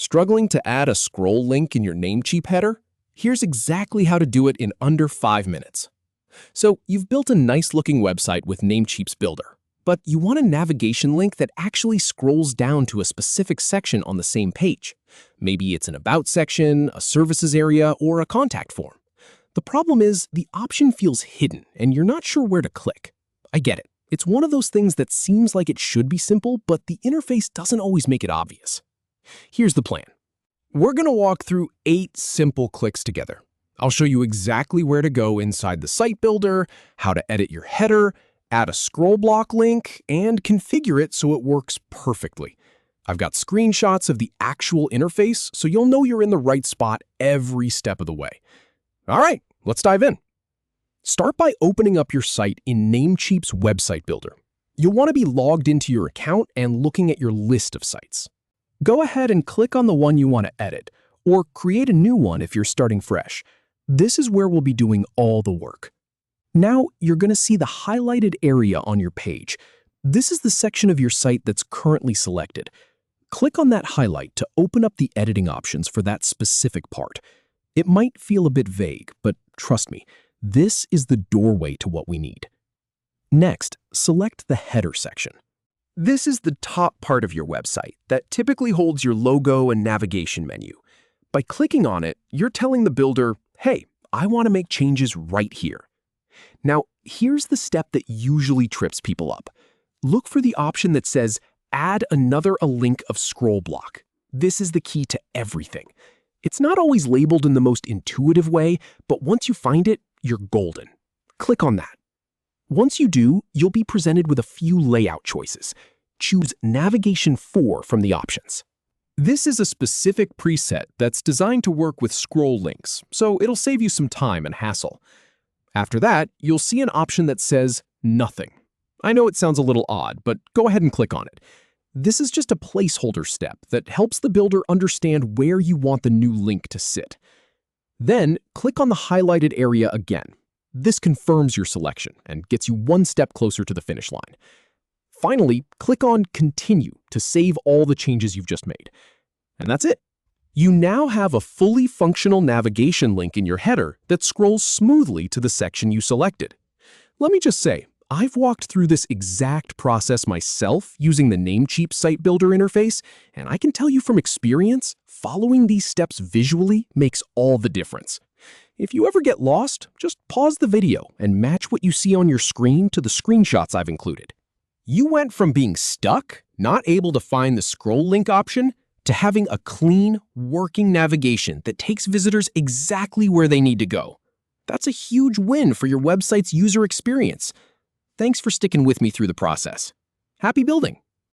Struggling to add a scroll link in your Namecheap header? Here's exactly how to do it in under 5 minutes. So you've built a nice-looking website with Namecheap's builder, but you want a navigation link that actually scrolls down to a specific section on the same page. Maybe it's an About section, a Services area, or a contact form. The problem is the option feels hidden and you're not sure where to click. I get it. It's one of those things that seems like it should be simple, but the interface doesn't always make it obvious. Here's the plan. We're going to walk through 8 simple clicks together. I'll show you exactly where to go inside the site builder, how to edit your header, add a scroll block link, and configure it so it works perfectly. I've got screenshots of the actual interface, so you'll know you're in the right spot every step of the way. All right, let's dive in. Start by opening up your site in Namecheap's website builder. You'll want to be logged into your account and looking at your list of sites. Go ahead and click on the one you want to edit, or create a new one if you're starting fresh. This is where we'll be doing all the work. Now you're going to see the highlighted area on your page. This is the section of your site that's currently selected. Click on that highlight to open up the editing options for that specific part. It might feel a bit vague, but trust me, this is the doorway to what we need. Next, select the header section. This is the top part of your website that typically holds your logo and navigation menu. By clicking on it, you're telling the builder, hey, I want to make changes right here. Now, here's the step that usually trips people up. Look for the option that says, add another link of scroll block. This is the key to everything. It's not always labeled in the most intuitive way, but once you find it, you're golden. Click on that. Once you do, you'll be presented with a few layout choices. Choose Navigation 4 from the options. This is a specific preset that's designed to work with scroll links, so it'll save you some time and hassle. After that, you'll see an option that says Nothing. I know it sounds a little odd, but go ahead and click on it. This is just a placeholder step that helps the builder understand where you want the new link to sit. Then, click on the highlighted area again. This confirms your selection and gets you one step closer to the finish line. Finally, click on Continue to save all the changes you've just made. And that's it. You now have a fully functional navigation link in your header that scrolls smoothly to the section you selected. Let me just say, I've walked through this exact process myself using the Namecheap site builder interface, and I can tell you from experience, following these steps visually makes all the difference. If you ever get lost, just pause the video and match what you see on your screen to the screenshots I've included. You went from being stuck, not able to find the scroll link option, to having a clean, working navigation that takes visitors exactly where they need to go. That's a huge win for your website's user experience. Thanks for sticking with me through the process. Happy building!